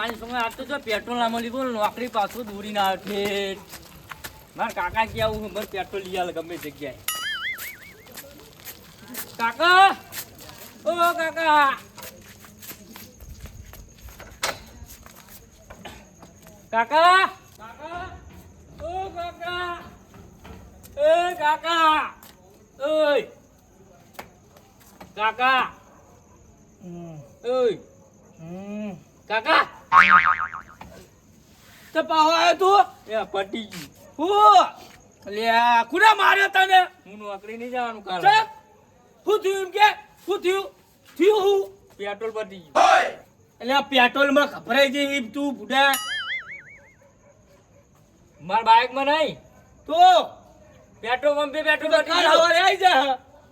મારી સમય આ તો જો પેટ્રોલ ના મળી બોલ નોકરી પાછું દૂરી ના ઠેઠ મારા કાકા કે આવું ખબર પેટ્રોલ લઈ આલે ગમે જગ્યાએ કાકા ઓ કાકા કાકા કાકા ઓ કાકા એ કાકા ઓય કાકા ઓય કાકા તો પાહો આવ્યો તું એ પટી ગયું હું લે કુડા માર્યો તને હું નોકરી નહીં જવાનું કારણ શું થયું એમ કે શું થયું થયું હું પેટ્રોલ પટી ગયું એટલે આ પેટ્રોલ માં ખબરાઈ જઈ તું બુડા માર બાઇક માં નહીં તો પેટ્રોલ પંપે પેટ્રોલ પટી ગયું હવે આવી જા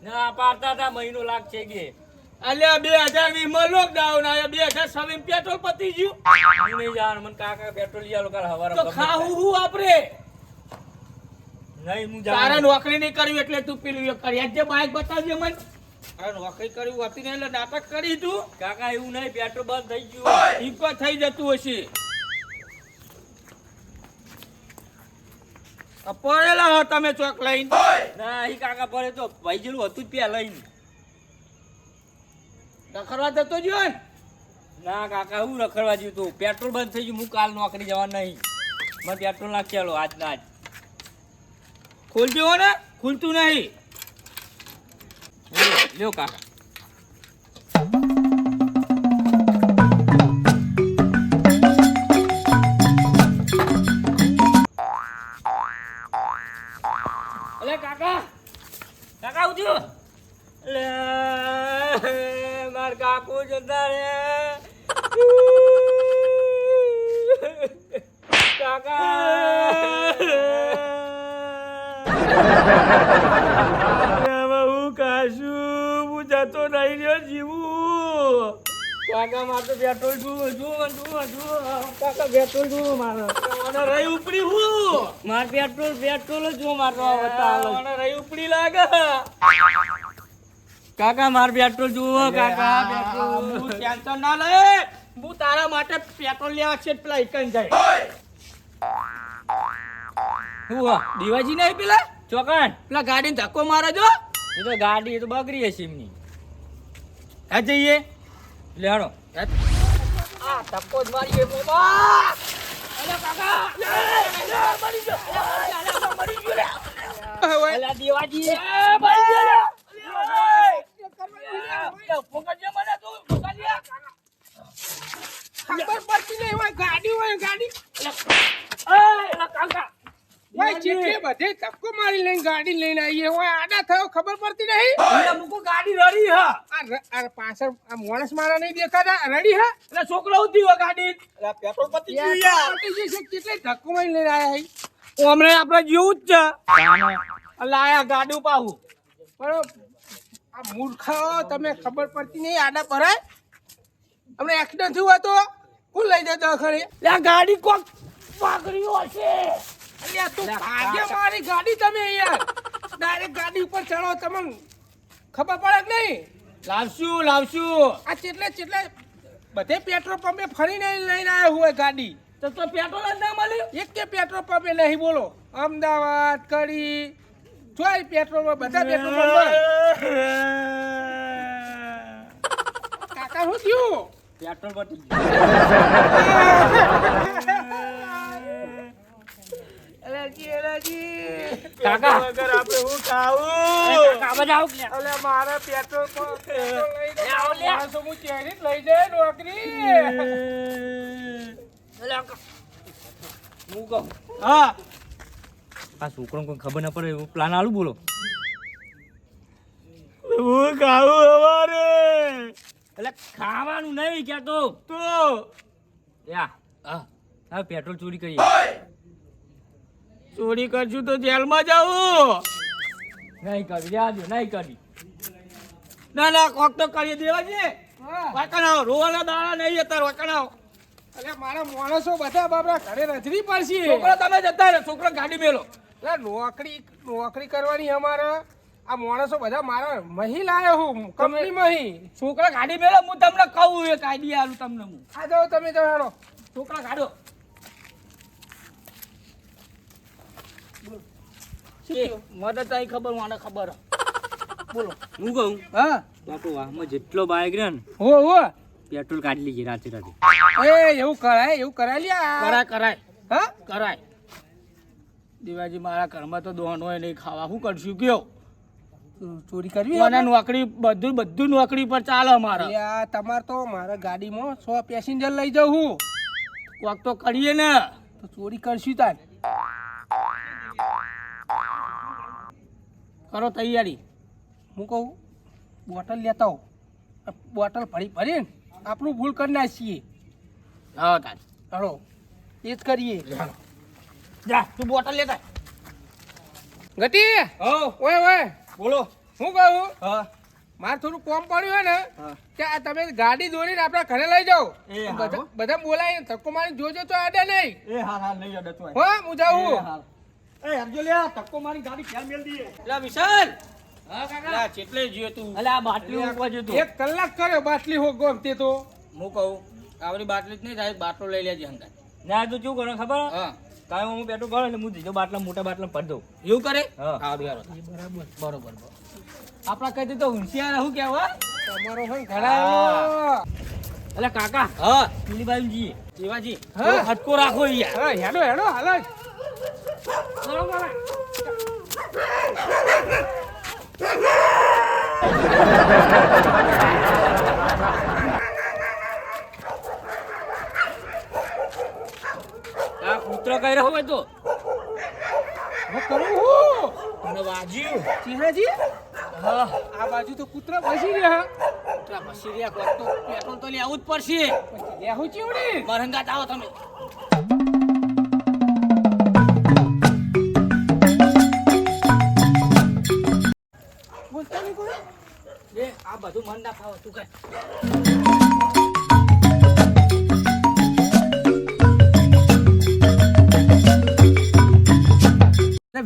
ના પાડતા હતા મહિનો લાગશે કે અલ્યા 2020 માં લોકડાઉન આયા 2026 પેટ્રોલ પતી ગયું હું નહીં જાણ મને કાકા પેટ્રોલ લઈ આલો કાલ હવારે તો ખાવું હું આપરે નહીં હું જાણ તારા નોકરી નહીં કર્યું એટલે તું પેલું કરી આજે બાઇક બતાવજે મને આ નોકરી કર્યું હતી ને એટલે નાટક કરી તું કાકા એવું નહીં પેટ્રોલ બંધ થઈ ગયું ઈકો થઈ જતું હશે પડેલા હો તમે ચોક લઈને ના ઈ કાકા પડે તો ભાઈ જેલું હતું જ પેલા લઈને રખડવા જતો જો ના કાકા હું રખડવા જ્યું તું પેટ્રોલ બંધ થઈ ગયું હું કાલ નોકરી જવા નહીં મને પેટ્રોલ નાખ ચાલો આજ ના આજ ખોલજો હો ને ખુલતું નહીં લ્યો કાકા અલે કાકા કાકા ઉઠ્યો લે માર કાકુ જતા રે કાકા હું કાશું હું જતો નહીં રહ્યો જીવું કાકા મારે તો પેટ્રોલ જુઓ કાકા પેટ્રોલ જુઓ મારે મને રહી ઉપડી હું માર પેટ્રોલ જો મારતો મને રહી ઉપડી લાગે કાકા માર પેટ્રોલ જુઓ કાકા પેટ્રોલ હું ટેન્શન ના લે હું તારા માટે પેટ્રોલ લેવા છે પેલા એકન જાય હું દીવાજી નહીં પેલા ચોકન પેલા ગાડી ધક્કો મારે જો એ તો ગાડી એ તો બગડી હશે એમની આ જઈએ લેડો આ ધક્કો જ મારી બાબા અલે કાકા મરી ગયો મરી ગયો અલા દીવાજી મરી ગયો પકડજે મને તું પકડજે ખબર પડતી નહીં હોય ગાડી અલા કાકા ભાઈ જેટલે બધે ધક્કો મારી લઈને ગાડી લઈને આવીએ હોય આડા થયો ખબર પડતી નહીં એટલે મુકો ગાડી રડી હા આ પાછળ આ માણસ મારા નહીં દેખાતા રડી હા એટલે છોકરો ઉધી હોય ગાડી એટલે પેટ્રોલ પતી ગયું યાર પતી ગઈ છે કેટલે ધક્કો મારી લઈને આયા હઈ ઓમણે આપણે જેવું જ છે એટલે આયા ગાડી પાહું પણ આ મૂર્ખા તમે ખબર પડતી નહીં આડા ભરાય હમણે એક્સિડન્ટ થયું હોય તો કોણ લઈ જતો ખરી એટલે આ ગાડી કોક પાકડ્યો હશે અલ્યા તું ભાગે મારી ગાડી તમે યાર ડાયરેક્ટ ગાડી ઉપર ચડો તમને ખબર પડે કે નહીં લાવશું આ ચેટલે બધે પેટ્રોલ પંપે ફરીને લઈને આવ્યો હોય ગાડી તો પેટ્રોલ જ ના મળ્યું એક કે પેટ્રોલ પંપે નહીં બોલો અમદાવાદ કડી જોઈ પેટ્રોલ બધા પેટ્રોલ પંપ કાકા શું થયું પેટ્રોલ પટી કાકા અગર આપણે હું ખાવું કાકા બજાવ કે અલે મારે પેટ્રોલ લઈ આવ લે તો હું ચેરી લઈ જાય નોકરી અલે હું કહું હા આ છોકરો કોઈ ખબર ના પડે એવું પ્લાન આલું બોલો હું ખાવું અમારે એટલે ખાવાનું નહીં કેતો તો યા હા પેટ્રોલ ચોરી કરીએ ચોરી કરશું તો જેલમાં જાવું નહીં કરી યાદ નહીં કરી ના કોક તો કરી દેવા છે વાકણાઓ રોવાના દાડા નહીં અત્યારે વાકણાઓ અરે મારા માણસો બધા બાબરા ઘરે રજરી પડશે છોકરા તમે જતા રહે છોકરા ગાડી મેલો નોકરી કરવાની અમારે આ માણસો બધા મારા મહી લાયો હું કંપની મહી છોકરા ગાડી મેલો હું તમને કહું એક આઈડિયા આલું તમને હું આ જાઓ તમે તો હેડો છોકરા કાઢો. મને તો ખબર મને ખબર. બોલો. હું કહું હા બાપુ આમાં જેટલો બાઈક રહ્યો ને હો પેટ્રોલ કાઢી લીધી રાતે રાતે. એવું કરાય લ્યા કરાય હા કરાય. દેવાજી મારા ઘરમાં તો દોન હોય નહીં ખાવા શું કરશું કયો ચોરી કરવી મને નોકરી બધું નોકરી પર ચાલે અમારે. લ્યા તમાર તો મારા ગાડીમાં 100 પેસેન્જર લઈ જાઉં હું. કોક તો કરીએ ને. તો ચોરી કરશું તાર. કરો તૈયારી. હું કહું બોટલ લેતા હો. બોટલ ભરીને આપણું ભૂલ કરી નાખીએ. હા તાર હલો એ જ કરીએ. જા તું બોટલ લેતા. ગટી ઓય બોલો. હું કહું હા મારે થોડું કોમ પડ્યું હોય ને હા. કે આ તમે ગાડી દોરીને આપણા ઘરે લઈ જાઓ. એ હારું. બધા બોલાય ધક્કો મારી જોજો તો આડે નહીં. એ હા નહીં અડતો હો હું જાઉં. એ હરજો લે ધક્કો મારી ગાડી ક્યાં મેલ દીએ. લા વિશાલ. હા કાકા. લા ચેટલે જીયો તું. અલે આ બાટલી ઉપર જો તું. 1 કલાક કર્યો બાટલી હો ગમતે તો. હું કહું આવડી બાટલી જ નહીં થાય બાટલો લઈ લેજે હંગા. ના તું શું કરો ખબર હા કાંઈ હું પેટ્રોલ ભરો એટલે હું દીધો બાટલા મોટા બાટલા ભરી દઉં. એવું કરે હા બરોબર. આપણા કઈ તો હોશિયાર હું કેવા તમારો હોય ઘણા. અલે કાકા હા પેલી બાજુ જીએ દેવાજી હા. હટકો રાખો યાર. હા હેડો હાલ જ. બરોબર. આ કૂતરો કઈ રહ્યો હોય તો હું કરું હું. મને વાજ્યું. સિંહાજી હા આ બાજુ તો કૂતરા બસી રહ્યા. કૂતરા બસી રહ્યા કોક તો પેટ્રોલ તો લેવું જ પડશે. પછી લેહું ચીવડી. મરંગાત આવો તમે. બોલતા નહીં કોઈ. એ આ બધું મન ના ફાવે તું કઈ.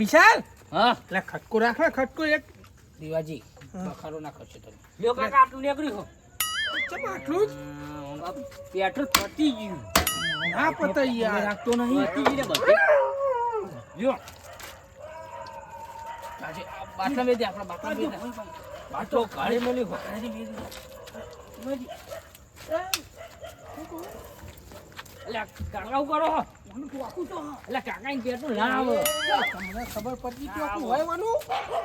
વિશાલ હા એટલે ખટકો રાખ ને ખટકો એક. દેવાજી બખારો ના કરશો તમે. લ્યો કાકા આટલું નીકળ્યું હો. ચમ આટલું જ પેટ્રોલ પતી ગયું. ના પતા યાર. રાખતો નહીં પતી ગયું ને બધે. લ્યો આજે બાટલા મેં દે આપણા બાટલા મેં દે. બાટલો કાઢી મેલી હો. અલ્યા કાકા હું કરો હો? અલ્યા કાકા ને પેટ્રોલ ના આવે. તમને ખબર પડતી તો શું હોય વાનું?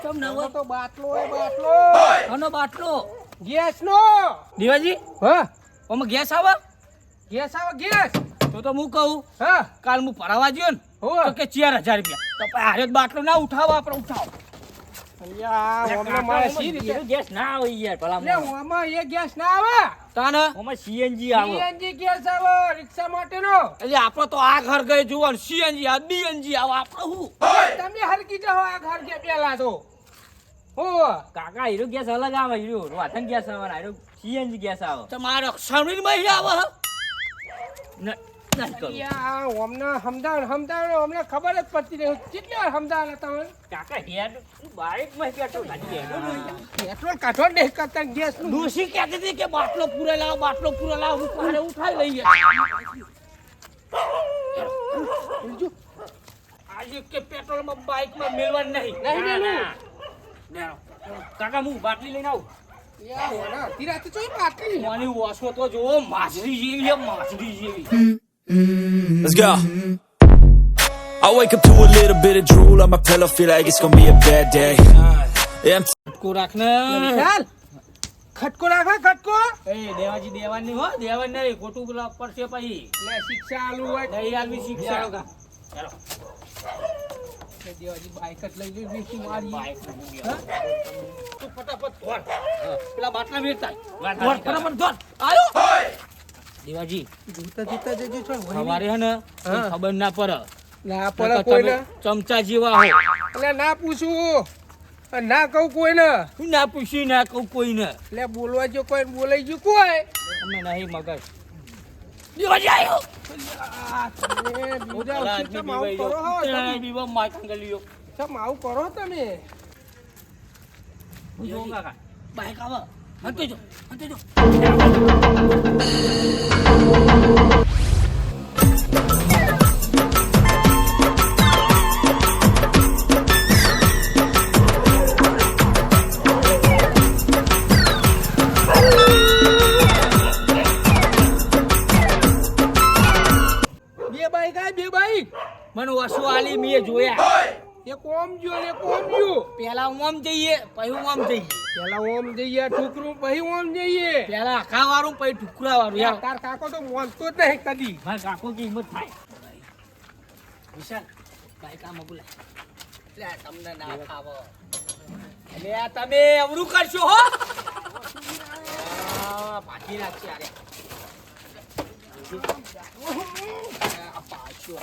ચમ ના હોય તો બાટલો હોય બાટલો. આનો બાટલો ગેસ નો. દેવાજી હા ઓમાં ગેસ આવે ગેસ આવે ગેસ. તો હું કહું હા કાલ હું ભરાવા ગયો ને હોવે. તો કે 4000 રૂપિયા તો પછી હારે જ બાટલો ના ઉઠાવો આપણે ઉઠાવો. અલ્યા ઓમને મારે સી રીતે ગેસ ના આવે યાર ભલા લે ઓમાં એ ગેસ ના આવે. તાને ઓમાં સીએનજી આવે. સીએનજી ગેસ આવે રિક્ષા માટેનો. એટલે આપણે તો આ ઘર ગઈ જોવા સીએનજી આ બીએનજી આવે આપણે હું તમે હરકી જાઓ આ ઘર કે પેલા તો હો કાકા હીરો ગેસ અલગ આવે હીરો વાતન ગેસ આવે હીરો સીએનજી ગેસ આવે તમારો સમીર મહિલા આવે નહીં કરો યા ઓમને સમજાવ અમને ખબર જ પડતી નહીં કેટલી વાર સમજાવ તમે કાકા હેડ બાઈક માં પેટ્રોલ કાઢી પેટ્રોલ કાઢવા નહીં કરતા ગેસ નું ડોસી કહેતી હતી કે બાટલો પૂરે લાવ હું પારે ઉઠાઈ લઈએ આજે કે પેટ્રોલ માં બાઈક માં મેલવાનું નહીં મેલું કાકા હું બાટલી લઈને આવું યા ઓના ધીરાતી ચોઈ પાટલી મને ઓછો તો જો માછલી જેવી છે માછલી જેવી Let's go. I wake up to a little bit of drool on my pillow, feel like it's gonna be a bad day. Yeah, ખટકો રાખને ચાલ ખટકો રાખે ખટકો એ દેવાજી દેવાની હો દેવાન નહીં ખોટું બોલા પડશે પછી લે શિક્ષા આલુ હોય નહીં આલવી શિક્ષા ચાલો દેવાજી બાઈક જ લઈ લઈ વેચી મારી બાઈક હા? તું ફટાફટ ધોર પેલા બાટલા વેચતા ધોર ફટાફટ ધોર આયો દેવાજી જીતા જજો છો સવારે હે ને હા. ખબર ના પડે ના પડે કોઈને ચમચા જેવા હો એટલે ના પૂછું અને ના કહું કોઈને હું ના પૂછ્યું ના કહું કોઈને એટલે બોલવા જો કોઈ બોલાઈ ગયું કોઈ અમને નહીં મગજ દેવાજી આવ્યો તમે બીજા ચમ આવું કરો હો તમે બીવા માઈક ગલીયો ચમ આવું કરો તમે જો કાકા બાઈક આવે હંતે જો પેલા ઓમ જઈએ પછી ઓમ જઈએ પેલા ઓમ જઈએ ઠુકરું પછી ઓમ જઈએ પેલા આખા વાળું પછી ઠુકરા વાળું યાર તાર કાકો તો મોનતો જ નહીં કદી મારા કાકો ની હિંમત થાય વિશાલ ભાઈ કામ બોલાય લે તમને ના ખાવો એટલે આ તમે અવરું કરશો હો પાછી રાખશે અરે આ પાછો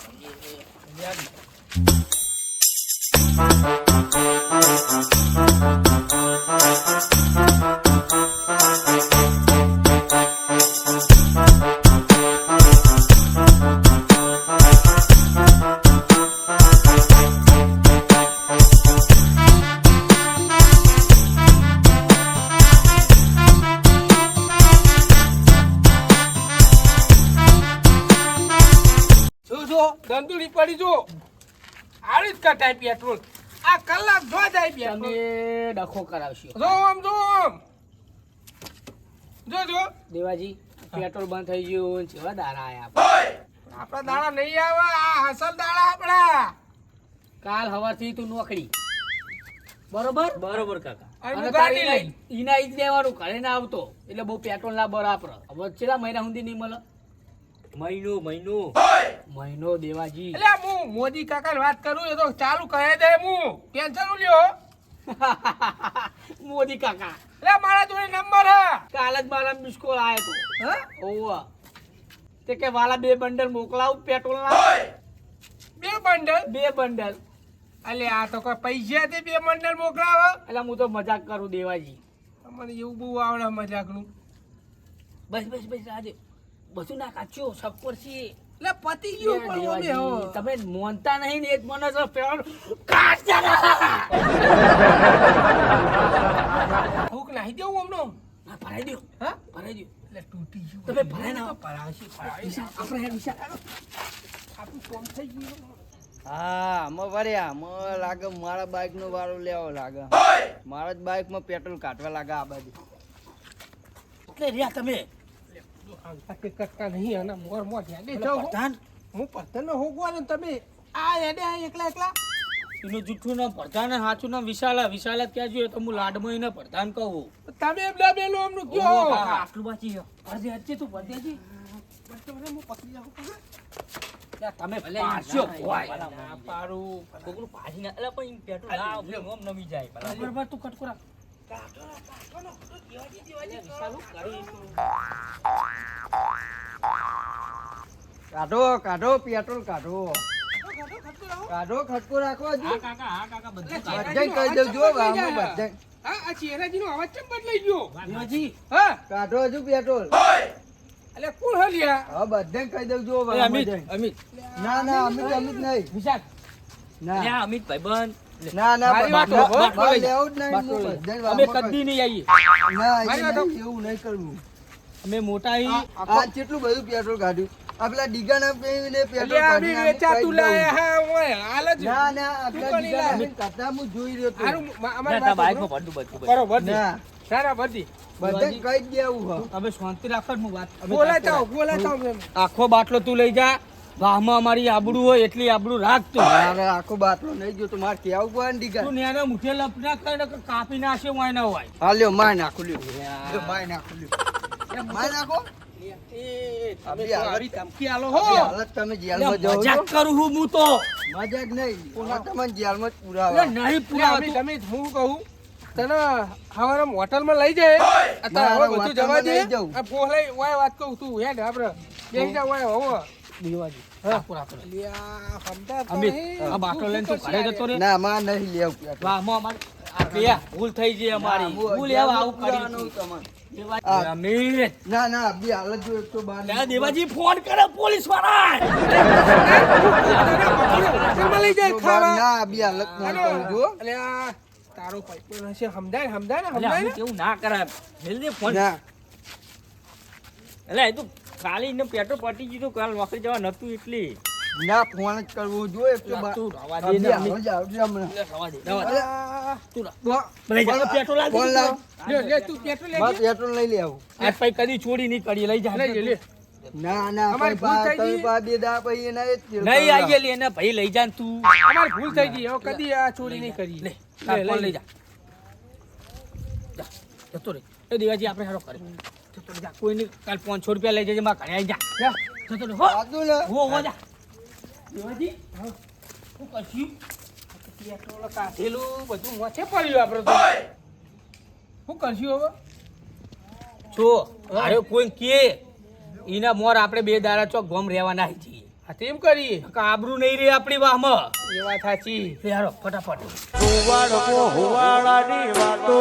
ધંધુડી પડી જો આડી જ કટાય પેટ્રોલ આ કલાક જો જાય તમે પેટ્રોલ ડખો કરાવશો જો આમ જો દેવાજી પેટ્રોલ બંધ થઈ ગયું જેવા દાડા આયા આપડા દાડા નહીં આવે આ હસલ દાડા આપડા કાલ હવારથી તું નોકરી બરોબર બરોબર કાકા અને અને ગાડી તારી લઈ. ઈના ઈ જ દેવાનું ઘરે ના આવતો એટલે બહુ પેટ્રોલ ના બરાબર હવે કેટલા મહિના સુધી નહીં મળે મહિનો દેવાજી એટલે હું મોદી કાકા વાત કરું એ તો ચાલુ કહે દે હું ટેન્શન લ્યો મોદી કાકા એટલે મારા જોડે નંબર હે કાલ જ મારા મિસકોલ આયો તો હા ઓવા તે કે વાલા 2 બંડલ મોકલાવું પેટ્રોલ ના 2 બંડલ અલે આ તો કોઈ પૈસા તે 2 બંડલ મોકલાવે એટલે હું તો મજાક કરું દેવાજી મને એવું બહુ આવડે મજાકનું બસ આજે બધું ના કાચ્યો સપર છે એટલે પતી ગયું પણ ઓમે હો તમે મોનતા નહીં ને એ જ મને તો પેટ્રોલ કાચા ભૂખ નાહી દેવું હમણો ના ભરાઈ દો હા ભરાઈ દો એટલે તૂટી ગયું તમે ભરાઈ ના તો પડાવશે આપણે હેડ વિશાલ આપણું ફોન થઈ ગયું હા મ વર્યા મ લાગે મારા બાઈક નો વારો લેવો લાગે મારા જ બાઈક માં પેટ્રોલ કાઢવા લાગે આ બાજુ એટલે રહ્યા તમે કે કટકા નહીં અને મોર ધ્યાન દે જાઓ હું પતન હોગવા ને તમે આ હેડે આ એકલા એનું જૂઠું ના પ્રધાન સાચું ના વિશાલ જ ક્યાં જોઈએ તો હું લાડમાં એને પ્રધાન કહું તમે એમલા બેલો અમનું કયો આટલું બાકી અરે હજી તું પરદેજી હું પકડી જાઉં તમે ભલે પાછો હોય પારું કોકનું પાછી ના એટલે પણ પેટ્રોલ ના આપણે ઓમ નમી જાય બરાબર તું કટકો રાખ કાઢો પેટ્રોલ કાઢો ખટકો રાખો હજુ કાકા બધું બધાય કહી દઉં જો આમાં બધાય હા આ ચહેરાજીનો અવાજ કેમ બદલાઈ ગયો દેવાજી હા કાઢો હજુ પેટ્રોલ એટલે કોણ હલ્યા હા બધાય કહી દઉં જો અમિત ના અમિત નહીં વિશાલ ના અમિત ભાઈબંધ ના મારી વાત બાટલો હોભળ. બાટલો લેવું જ નહીં બાટલો હું લઈ. બધાય અમે વાપરવા કદી નહીં આવીએ ના મારી વાત હોભળ. એવું નહીં કરવું અમે મોટા આ કેટલું બધું પેટ્રોલ કાઢ્યું આપલા ડીગાના પેને પેટ્રોલ એટલે અમે કાઢીને વેચાતું કહી દઉં. લાયા હા ઓય હાલ જ ના આપલા તું કોની ડીગાના લાયા? કાઢતા હું જોઈ રહ્યો તો હારું અમારી બાઈકમાં વાત પડતું બધું બરોબર દી. ના સારા બધી બધા કહી જ દેવું હો તમે શાંતિ રાખો હું વાત બોલાતા એમ. આખો બાટલો તું લઈ જા વાહમાં અમારી આબડું હોય એટલી આબડું રાખ તું મારે આખો બાટલો નહીં જો તો મારે કેવું પડે ને ડીગા તું નેને મુઠે લપ ના કરે ને કાપી નાખશે હોય ના હોય હા લ્યો માય નાખો લ્યો માય નાખો લ્યો માય નાખો તમે તો આવી ધમકી આલો હો આપણી હાલત તમે જેલમાં જાઓ મજાક છો. કરું હું તો મજાક નહીં આ તમને જેલમાં જ પૂરા એટલે નહીં પૂરા અમે તમે હું કહું તને હવારે હોટલમાં લઈ જાય અત્યારે હવે બધું જવા દે લઈ જાઉં. આ પોહલાઈ વાય વાત કહું તું હેડ આપણે બેસી જા વાય હોવો દેવાજી હા. પૂરા કરો અલ્યા સમજા તો અમિત નહીં. આ બાટલો લઈને તું ઘરે જતો રે ના માં નહીં લેવું પેટ્રોલ. વાહમાં અમારી આ બે ભૂલ થઈ ગઈ અમારી ના, હું ભૂલ એવા આવું પૂરાવાનું કરી તમારે. દેવાજી અમિત ના બી હાલત જો એક તો બાર ત્યાં દેવાજી ફોન કરે પોલીસ વાળા હોટલમાં લઈ જાય ખાવા ના બી હાલત ના કરું જો અલ્યા તારો પાઇપો હશે સમજાય ને એટલે સમજાય અમિત ને એવું ના કરાય જલ્દી ફોન ના એટલે એ તો ખાલી ને પેટ્રોલ પટી ગયું કાલ નોકરી જવા નતું એટલી ના ફોન જ કરવો જો એક તો બાર તું રવા આ દે બી ને હાલો અમિત. જ આવજે હમણાં. રવા દે રવા દે અલ્યા, તું લઈ જા પેટ્રોલ લાવ ફોન લાવ. લે તું પેટ્રોલ લઈ બસ જા. પેટ્રોલ લઈ લે આવું આજ પછી કદી છોડી નહીં કરી લઈ જા લઈ જા, લે ના અમારી પછી ભૂલ થઈ તમે ગઈ. પા બે દા પછી એના એ જ નહીં આઈએ લે ને ભાઈ લઈ જા ને તું અમારી ભૂલ થઈ ગઈ હવે કદી આ ચોરી નહીં કરી લે તાર ફોન લઈ જા જા જતો રે એ દેવાજી આપણે હારો કરે જતો રે જા કોઈ નહીં કાલ 500 રૂપિયા લઈ જજે માં ઘરે આવી જા જતો રે હો સાચું ને હો જા દેવાજી હું કશું પેટ્રોલ કાઢેલું બધું મોચે પડ્યું આપણે તો શું કરશું હવે છો અરે કોઈ કે ઈના મોર આપણે 2 દાડા ચોક ગોમ રહેવાના છીએ હા તેમ કરીએ આબરૂ નહીં રે આપણી વાહમાં એ વાત સાચી યારો ફટાફટ હુવાડકો હુવાડાની વાતો